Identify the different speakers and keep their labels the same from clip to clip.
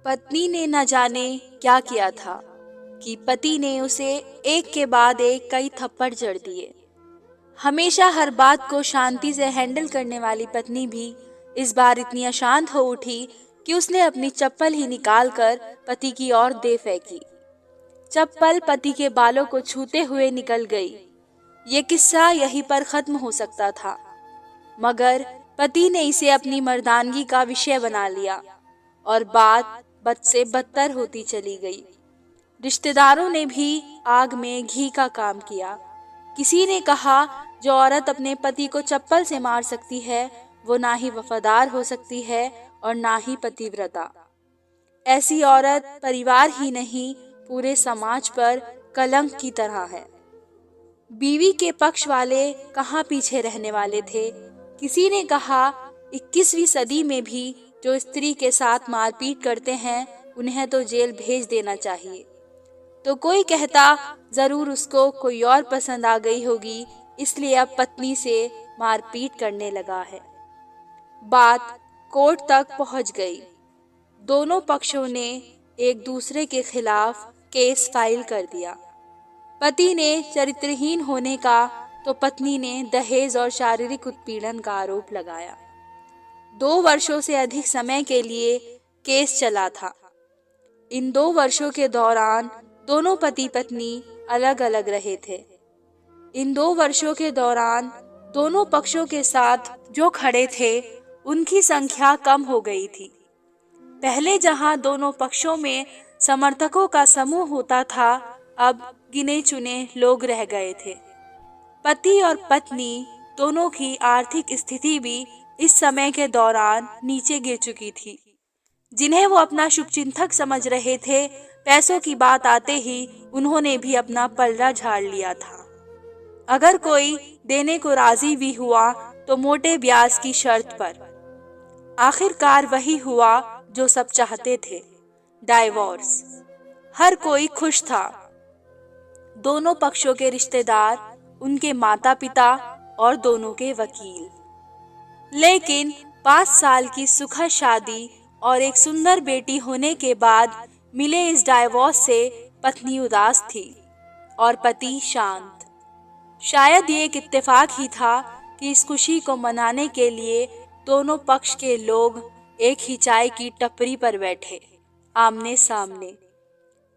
Speaker 1: पत्नी ने न जाने क्या किया था कि पति ने उसे एक के बाद एक कई थप्पड़ जड़ दिए। हमेशा हर बात को शांति से हैंडल करने वाली पत्नी भी इस बार इतनी अशांत हो उठी कि उसने अपनी चप्पल ही निकालकर पति की ओर दे फेंकी। चप्पल पति के बालों को छूते हुए निकल गई। ये किस्सा यहीं पर खत्म हो सकता था, मगर पति ने इसे अपनी मर्दानगी का विषय बना लिया और बात बद से बदतर होती चली गई। रिश्तेदारों ने भी आग में घी का काम किया। किसी ने कहा, जो औरत अपने पति को चप्पल से मार सकती है वो ना ही वफादार हो सकती है और ना ही पतिव्रता। ऐसी औरत परिवार ही नहीं पूरे समाज पर कलंक की तरह है। बीवी के पक्ष वाले कहाँ पीछे रहने वाले थे। किसी ने कहा, 21वीं सदी में भी जो स्त्री के साथ मारपीट करते हैं उन्हें तो जेल भेज देना चाहिए। तो कोई कहता, जरूर उसको कोई और पसंद आ गई होगी, इसलिए अब पत्नी से मारपीट करने लगा है। बात कोर्ट तक पहुंच गई। दोनों पक्षों ने एक दूसरे के खिलाफ केस फाइल कर दिया। पति ने चरित्रहीन होने का तो पत्नी ने दहेज और शारीरिक उत्पीड़न का आरोप लगाया। 2 वर्षों से अधिक समय के लिए केस चला था। इन 2 वर्षों के दौरान दोनों पति पत्नी अलग अलग रहे थे। इन 2 वर्षों के दौरान दोनों पक्षों के साथ जो खड़े थे उनकी संख्या कम हो गई थी। पहले जहां दोनों पक्षों में समर्थकों का समूह होता था, अब गिने चुने लोग रह गए थे। पति और पत्नी दोनों की आर्थिक स्थिति भी इस समय के दौरान नीचे गिर चुकी थी। जिन्हें वो अपना शुभचिंतक समझ रहे थे, पैसों की बात आते ही उन्होंने भी अपना पलड़ा झाड़ लिया था। अगर कोई देने को राजी भी हुआ तो मोटे ब्याज की शर्त पर। आखिरकार वही हुआ जो सब चाहते थे, डाइवोर्स। हर कोई खुश था। दोनों पक्षों के रिश्तेदार, उनके माता पिता और दोनों के वकील। लेकिन 5 साल की सुखद शादी और एक सुंदर बेटी होने के बाद मिले इस डाइवोर्स से पत्नी उदास थी और पति शांत। शायद ये एक इत्तेफाक ही था कि इस खुशी को मनाने के लिए दोनों पक्ष के लोग एक ही चाय की टपरी पर बैठे, आमने सामने।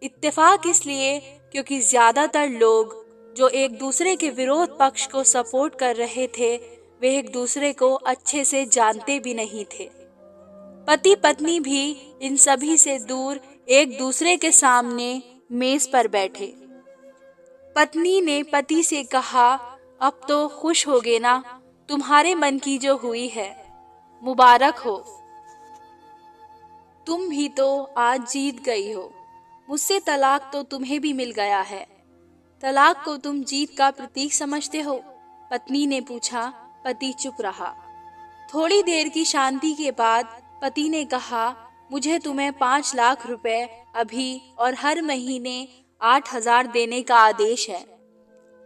Speaker 1: इत्तेफाक इसलिए क्योंकि ज्यादातर लोग जो एक दूसरे के विरोध पक्ष को सपोर्ट कर रहे थे वे एक दूसरे को अच्छे से जानते भी नहीं थे। पति पत्नी भी इन सभी से दूर एक दूसरे के सामने मेज पर बैठे। पत्नी ने पति से कहा, अब तो खुश होगे ना, तुम्हारे मन की जो हुई है, मुबारक हो। तुम भी तो आज जीत गई हो। मुझसे तलाक तो तुम्हें भी मिल गया है। तलाक को तुम जीत का प्रतीक समझते हो? पत्नी ने पूछा। पति चुप रहा। थोड़ी देर की शांति के बाद पति ने कहा, मुझे तुम्हें 5 लाख रुपए अभी और हर महीने 8,000 देने का आदेश है।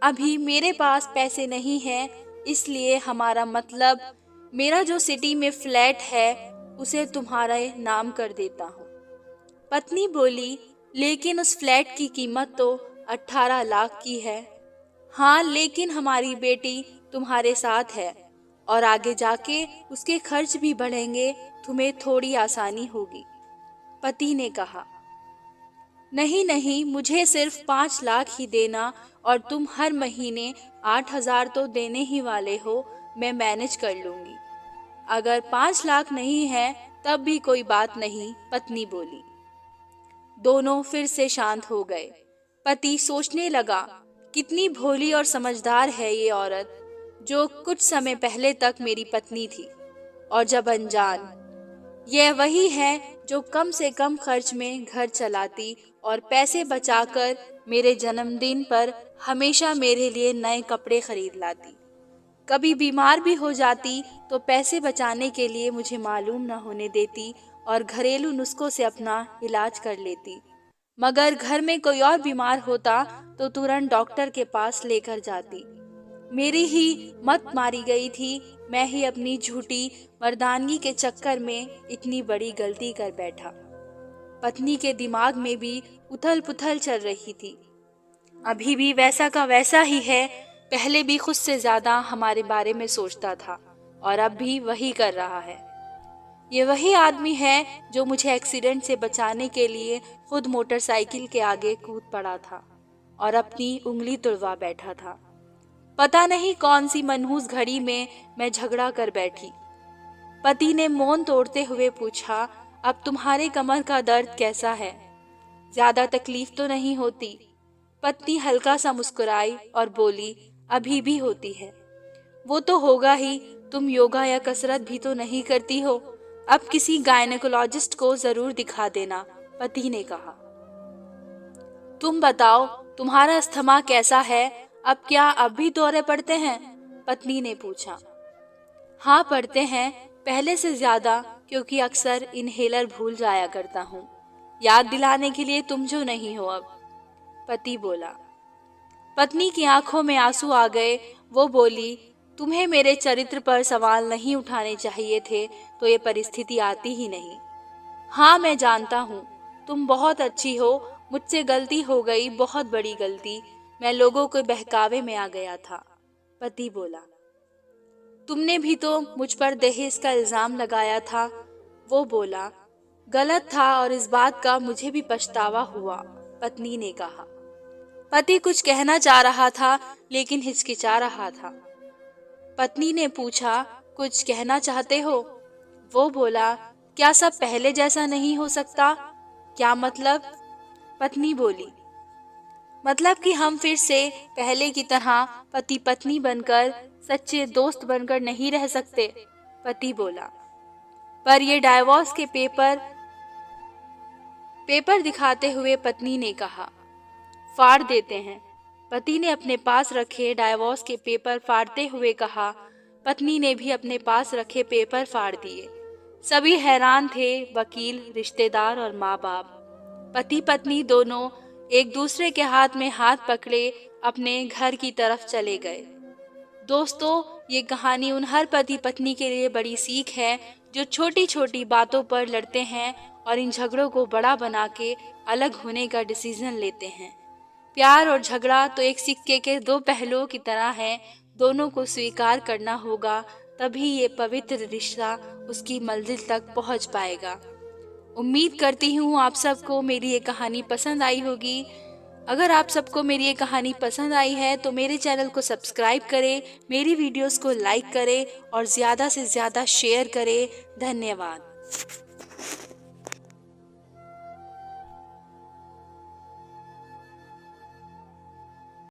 Speaker 1: अभी मेरे पास पैसे नहीं हैं, इसलिए हमारा मतलब मेरा जो सिटी में फ्लैट है उसे तुम्हारे नाम कर देता हूँ। पत्नी बोली, लेकिन उस फ्लैट की कीमत तो 18 लाख की है। हाँ, लेकिन हमारी बेटी तुम्हारे साथ है और आगे जाके उसके खर्च भी बढ़ेंगे, तुम्हें थोड़ी आसानी होगी। पति ने कहा, नहीं नहीं, मुझे सिर्फ 5 लाख ही देना और तुम हर महीने 8,000 तो देने ही वाले हो, मैं मैनेज कर लूंगी। अगर 5 लाख नहीं है तब भी कोई बात नहीं, पत्नी बोली। दोनों फिर से शांत हो गए। पति सोचने लगा, कितनी भोली और समझदार है ये औरत, जो कुछ समय पहले तक मेरी पत्नी थी और जब अनजान। यह वही है जो कम से कम खर्च में घर चलाती और पैसे बचाकर मेरे जन्मदिन पर हमेशा मेरे लिए नए कपड़े खरीद लाती। कभी बीमार भी हो जाती तो पैसे बचाने के लिए मुझे मालूम न होने देती और घरेलू नुस्खों से अपना इलाज कर लेती। मगर घर में कोई और बीमार होता तो तुरंत डॉक्टर के पास लेकर जाती। मेरी ही मत मारी गई थी। मैं ही अपनी झूठी मर्दानगी के चक्कर में इतनी बड़ी गलती कर बैठा। पत्नी के दिमाग में भी उथल पुथल चल रही थी। अभी भी वैसा का वैसा ही है, पहले भी खुद से ज्यादा हमारे बारे में सोचता था और अब भी वही कर रहा है। ये वही आदमी है जो मुझे एक्सीडेंट से बचाने के लिए खुद मोटरसाइकिल के आगे कूद पड़ा था और अपनी उंगली तुड़वा बैठा था। पता नहीं कौन सी मनहूस घड़ी में मैं झगड़ा कर बैठी। पति ने मौन तोड़ते हुए पूछा, अब तुम्हारे कमर का दर्द कैसा है? ज्यादा तकलीफ तो नहीं होती? पत्नी हल्का सा मुस्कुराई और बोली, अभी भी होती है। वो तो होगा ही, तुम योगा या कसरत भी तो नहीं करती हो। अब किसी गायनेकोलॉजिस्ट को जरूर दिखा देना, पति ने कहा। तुम बताओ, तुम्हारा अस्थमा कैसा है? अब क्या अब भी दौरे पड़ते हैं? पत्नी ने पूछा। हाँ पड़ते हैं, पहले से ज्यादा, क्योंकि अक्सर इनहेलर भूल जाया करता हूँ। याद दिलाने के लिए तुम जो नहीं हो अब, पति बोला। पत्नी की आंखों में आंसू आ गए। वो बोली, तुम्हें मेरे चरित्र पर सवाल नहीं उठाने चाहिए थे तो ये परिस्थिति आती ही नहीं। हाँ मैं जानता हूँ, तुम बहुत अच्छी हो, मुझसे गलती हो गई, बहुत बड़ी गलती। मैं लोगों के बहकावे में आ गया था, पति बोला। तुमने भी तो मुझ पर दहेज का इल्जाम लगाया था, वो बोला। गलत था और इस बात का मुझे भी पछतावा हुआ, पत्नी ने कहा। पति कुछ कहना चाह रहा था लेकिन हिचकिचा रहा था। पत्नी ने पूछा, कुछ कहना चाहते हो? वो बोला, क्या सब पहले जैसा नहीं हो सकता? क्या मतलब? पत्नी बोली, मतलब कि हम फिर से पहले की तरह पति पत्नी बनकर, सच्चे दोस्त बनकर नहीं रह सकते, पति बोला। पर ये डाइवोर्स के पेपर दिखाते हुए पत्नी ने कहा। फाड़ देते हैं, पति ने अपने पास रखे डाइवोर्स के पेपर फाड़ते हुए कहा। पत्नी ने भी अपने पास रखे पेपर फाड़ दिए। सभी हैरान थे, वकील, रिश्तेदार और माँ बाप। पति पत्नी दोनों एक दूसरे के हाथ में हाथ पकड़े अपने घर की तरफ चले गए। दोस्तों, ये कहानी उन हर पति पत्नी के लिए बड़ी सीख है जो छोटी छोटी बातों पर लड़ते हैं और इन झगड़ों को बड़ा बना के अलग होने का डिसीजन लेते हैं। प्यार और झगड़ा तो एक सिक्के के दो पहलुओं की तरह है, दोनों को स्वीकार करना होगा, तभी ये पवित्र रिश्ता उसकी मंजिल तक पहुंच पाएगा। उम्मीद करती हूँ आप सबको मेरी ये कहानी पसंद आई होगी। अगर आप सबको मेरी ये कहानी पसंद आई है तो मेरे चैनल को सब्सक्राइब करें, मेरी वीडियोस को लाइक करें और ज़्यादा से ज़्यादा शेयर करें। धन्यवाद।